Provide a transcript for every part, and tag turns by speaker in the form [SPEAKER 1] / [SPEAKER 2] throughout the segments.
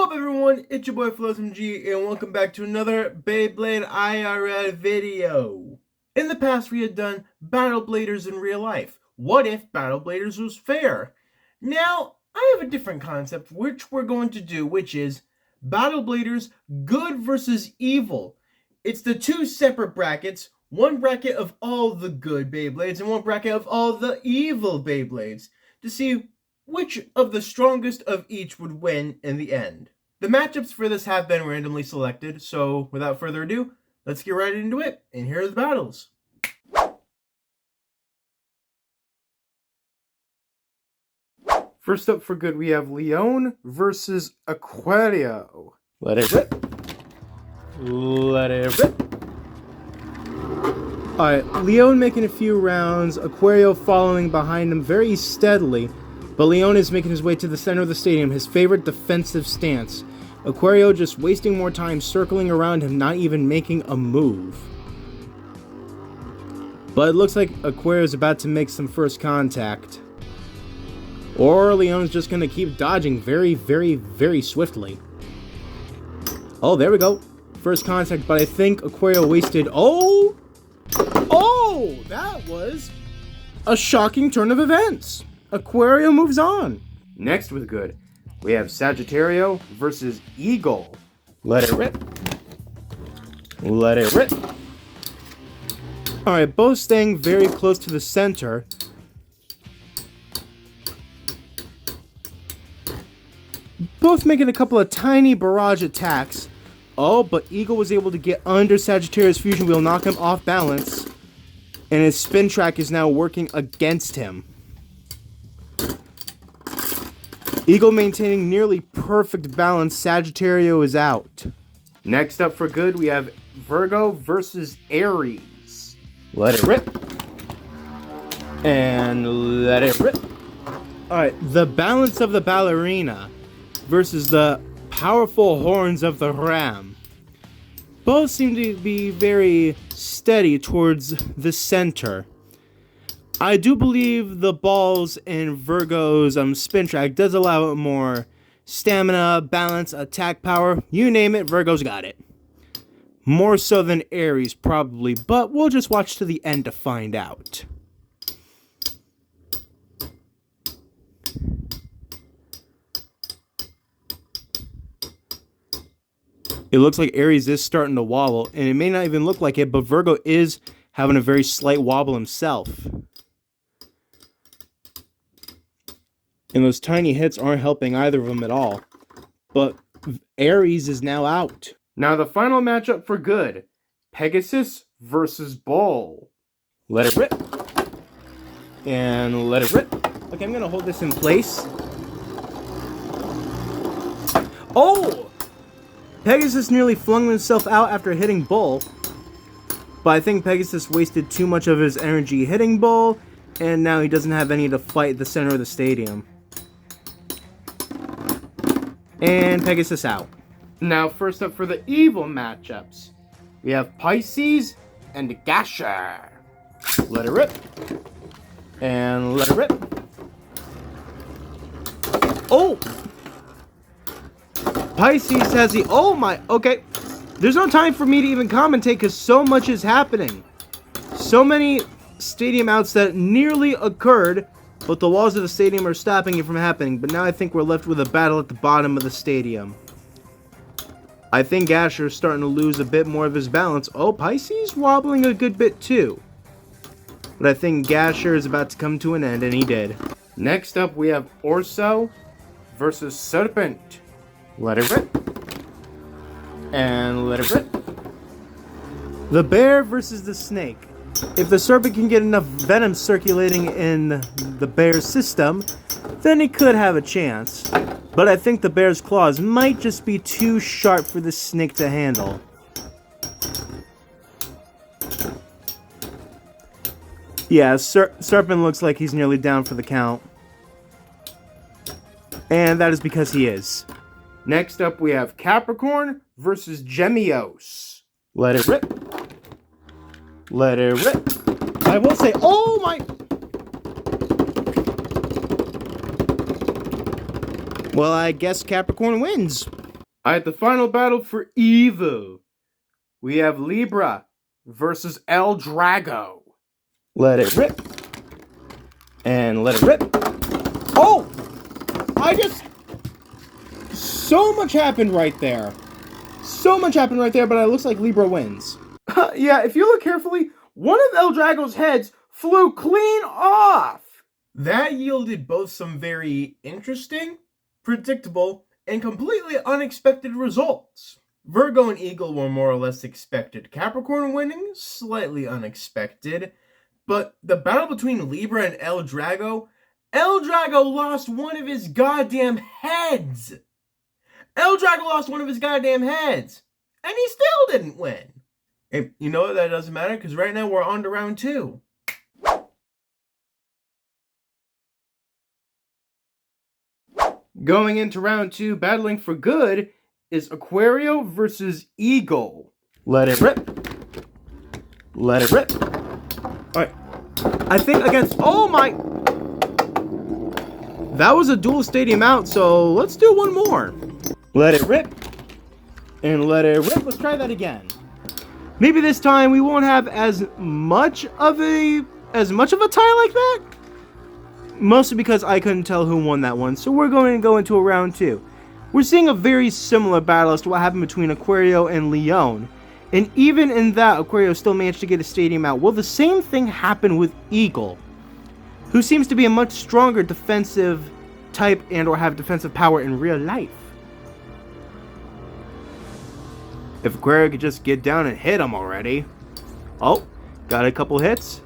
[SPEAKER 1] What up everyone, it's your boy Floz and welcome back to another Beyblade IRL video. In the past we had done Battle Bladers in real life. What if Battle Bladers was fair? Now, I have a different concept which we're going to do, which is Battle Bladers good versus evil. It's the two separate brackets, one bracket of all the good Beyblades and one bracket of all the evil Beyblades, to see which of the strongest of each would win in the end. The matchups for this have been randomly selected, so without further ado, let's get right into it, and here are the battles. First up for good, we have Leon versus Aquario. Let it rip. Let it rip. Alright, Leon making a few rounds, Aquario following behind him very steadily. But Leon is making his way to the center of the stadium, his favorite defensive stance. Aquario just wasting more time circling around him, not even making a move. But it looks like Aquario is about to make some first contact. Or Leon's just going to keep dodging very swiftly. Oh, there we go. First contact, but I think Aquario wasted... Oh, that was a shocking turn of events. Aquario moves on. Next with good, we have Sagittario versus Eagle. Let it rip. Let it rip. Alright, both staying very close to the center. Both making a couple of tiny barrage attacks. Oh, but Eagle was able to get under Sagittario's fusion wheel, knock him off balance. And his spin track is now working against him. Eagle maintaining nearly perfect balance. Sagittario is out. Next up for good, we have Virgo versus Aries. Let it rip. And let it rip. Alright, the balance of the ballerina versus the powerful horns of the ram. Both seem to be very steady towards the center. I do believe the balls in Virgo's spin track does allow it more stamina, balance, attack power. You name it, Virgo's got it. More so than Aries, probably, but we'll just watch to the end to find out. It looks like Aries is starting to wobble, and it may not even look like it, but Virgo is having a very slight wobble himself. And those tiny hits aren't helping either of them at all. But Aries is now out. Now the final matchup for good. Pegasus versus Bull. Let it rip. And let it rip. Okay, I'm going to hold this in place. Oh! Pegasus nearly flung himself out after hitting Bull. But I think Pegasus wasted too much of his energy hitting Bull. And now he doesn't have any to fight at the center of the stadium. And Pegasus out. Now, first up for the evil matchups, we have Pisces and Gasher. Let it rip. And let it rip. Oh! Pisces has the... Oh my... Okay. There's no time for me to even commentate because so much is happening. So many stadium outs that nearly occurred, but the walls of the stadium are stopping it from happening. But now I think we're left with a battle at the bottom of the stadium. I think Gasher is starting to lose a bit more of his balance. Oh, Pisces wobbling a good bit too. But I think Gasher is about to come to an end, and he did. Next up, we have Orso versus Serpent. Let it rip. And let it rip. The bear versus the snake. If the serpent can get enough venom circulating in the bear's system, then he could have a chance. But I think the bear's claws might just be too sharp for the snake to handle. Yeah, Serpent looks like he's nearly down for the count. And that is because he is. Next up we have Capricorn versus Gemios. Let it rip. Let it rip. I will say, oh my... Well, I guess Capricorn wins. Alright, the final battle for evil. We have Libra versus El Drago. Let it rip. And let it rip. Oh! So much happened right there. So much happened right there, but it looks like Libra wins. Yeah, if you look carefully, one of El Drago's heads flew clean off. That yielded both some very interesting, predictable, and completely unexpected results. Virgo and Eagle were more or less expected. Capricorn winning, slightly unexpected. But the battle between Libra and El Drago lost one of his goddamn heads. El Drago lost one of his goddamn heads. And he still didn't win. And you know what? That doesn't matter, because right now we're on to round 2. Going into round 2, battling for good, is Aquario versus Eagle. Let it rip. Let it rip. Alright. I think against... Oh my... That was a dual stadium out, so let's do one more. Let it rip. And let it rip. Let's try that again. Maybe this time we won't have as much of a tie like that. Mostly because I couldn't tell who won that one, so we're going to go into a round 2. We're seeing a very similar battle as to what happened between Aquario and Leon. And even in that, Aquario still managed to get a stadium out. Well, the same thing happened with Eagle, who seems to be a much stronger defensive type and or have defensive power in real life. If Aquario could just get down and hit him already. Oh, got a couple hits.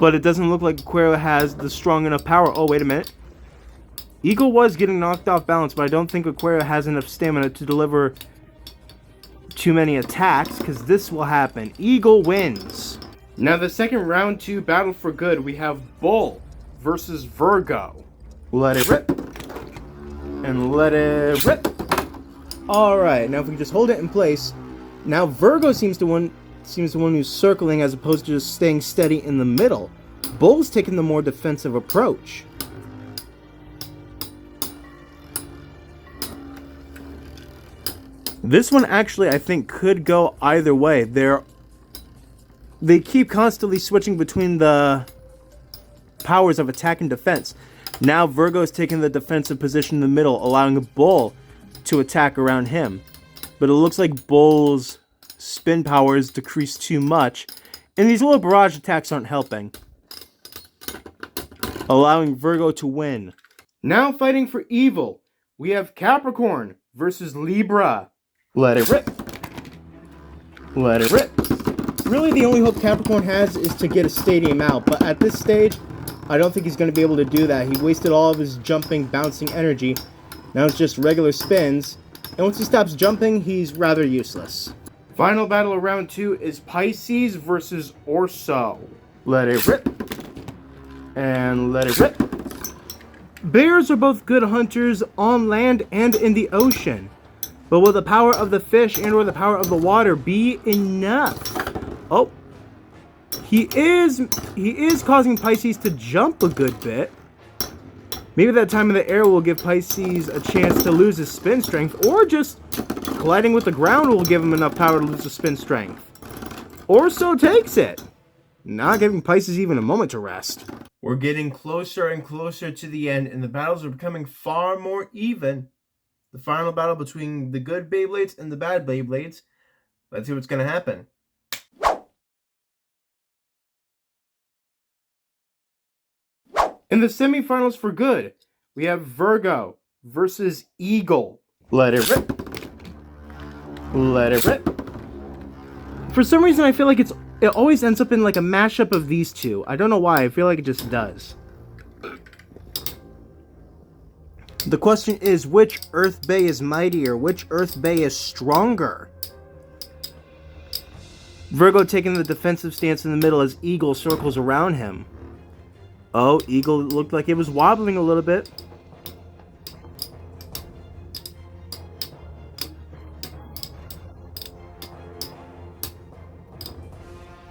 [SPEAKER 1] But it doesn't look like Aquario has the strong enough power. Oh, wait a minute. Eagle was getting knocked off balance, but I don't think Aquario has enough stamina to deliver too many attacks, because this will happen. Eagle wins. Now the second round 2 battle for good, we have Bull versus Virgo. Let it rip. And let it rip. Alright, now if we can just hold it in place. Now Virgo seems the one who's circling as opposed to just staying steady in the middle. Bull's taking the more defensive approach. This one actually, I think, could go either way. They keep constantly switching between the powers of attack and defense. Now Virgo's taking the defensive position in the middle, allowing Bull to attack around him. But it looks like Bull's spin powers decreased too much, and these little barrage attacks aren't helping, allowing Virgo to win. Now fighting for evil, we have Capricorn versus Libra. Let it rip. Let it rip. Really, the only hope Capricorn has is to get a stadium out, but at this stage, I don't think he's going to be able to do that. He wasted all of his jumping, bouncing energy. Now it's just regular spins, and once he stops jumping, he's rather useless. Final battle of round 2 is Pisces versus Orso. Let it rip. And let it rip. Bears are both good hunters on land and in the ocean. But will the power of the fish and or the power of the water be enough? Oh. He is causing Pisces to jump a good bit. Maybe that time in the air will give Pisces a chance to lose his spin strength, or just colliding with the ground will give him enough power to lose his spin strength. Orso takes it, not giving Pisces even a moment to rest. We're getting closer and closer to the end, and the battles are becoming far more even. The final battle between the good Beyblades and the bad Beyblades. Let's see what's going to happen. In the semifinals for good, we have Virgo versus Eagle. Let it rip. Let it rip. For some reason, I feel like it always ends up in like a mashup of these two. I don't know why. I feel like it just does. The question is, which Earth Bay is mightier? Which Earth Bay is stronger? Virgo taking the defensive stance in the middle as Eagle circles around him. Oh, Eagle looked like it was wobbling a little bit.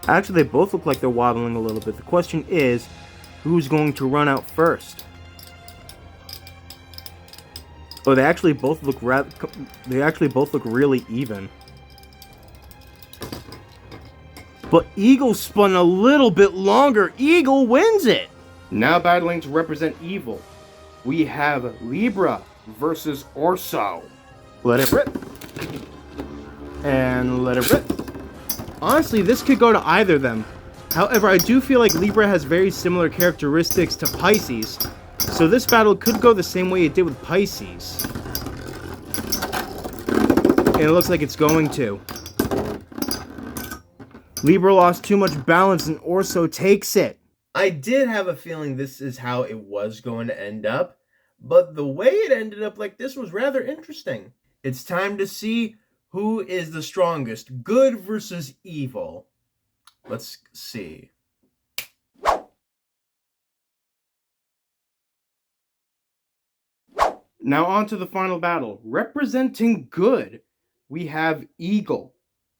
[SPEAKER 1] Actually, they both look like they're wobbling a little bit. The question is, who's going to run out first? Oh, they actually both look really even. But Eagle spun a little bit longer. Eagle wins it. Now battling to represent evil, we have Libra versus Orso. Let it rip. And let it rip. Honestly, this could go to either of them. However, I do feel like Libra has very similar characteristics to Pisces, so this battle could go the same way it did with Pisces. And it looks like it's going to. Libra lost too much balance and Orso takes it. I did have a feeling this is how it was going to end up, but the way it ended up like this was rather interesting. It's time to see who is the strongest, good versus evil. Let's see. Now on to the final battle. Representing good, we have Eagle.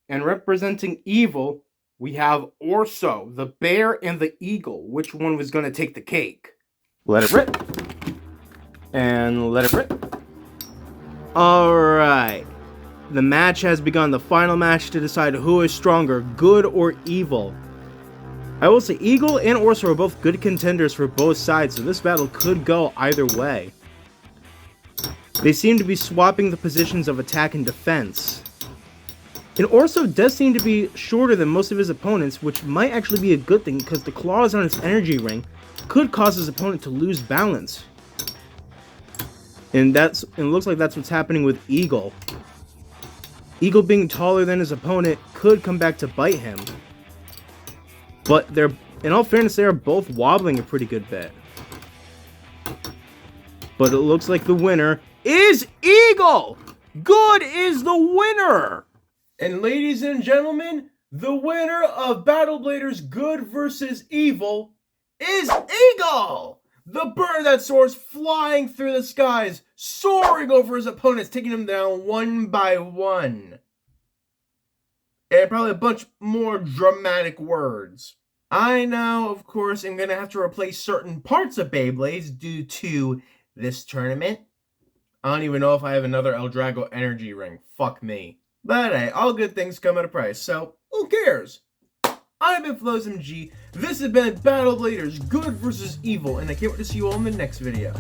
[SPEAKER 1] And representing evil, we have Orso, the bear and the eagle. Which one was going to take the cake? Let it rip. And let it rip. Alright. The match has begun. The final match to decide who is stronger, good or evil. I will say Eagle and Orso are both good contenders for both sides, so this battle could go either way. They seem to be swapping the positions of attack and defense. And Orso does seem to be shorter than most of his opponents, which might actually be a good thing because the claws on his energy ring could cause his opponent to lose balance. And it looks like that's what's happening with Eagle. Eagle being taller than his opponent could come back to bite him. But in all fairness, they are both wobbling a pretty good bit. But it looks like the winner is Eagle! Good is the winner! And ladies and gentlemen, the winner of Battle Bladers Good versus Evil is Eagle! The bird that soars flying through the skies, soaring over his opponents, taking them down one by one. And probably a bunch more dramatic words. I now, of course, am going to have to replace certain parts of Beyblades due to this tournament. I don't even know if I have another El Drago energy ring. Fuck me. But hey, all good things come at a price, so who cares? I've been Floz MG. This has been Battle Bladers Good versus Evil, and I can't wait to see you all in the next video.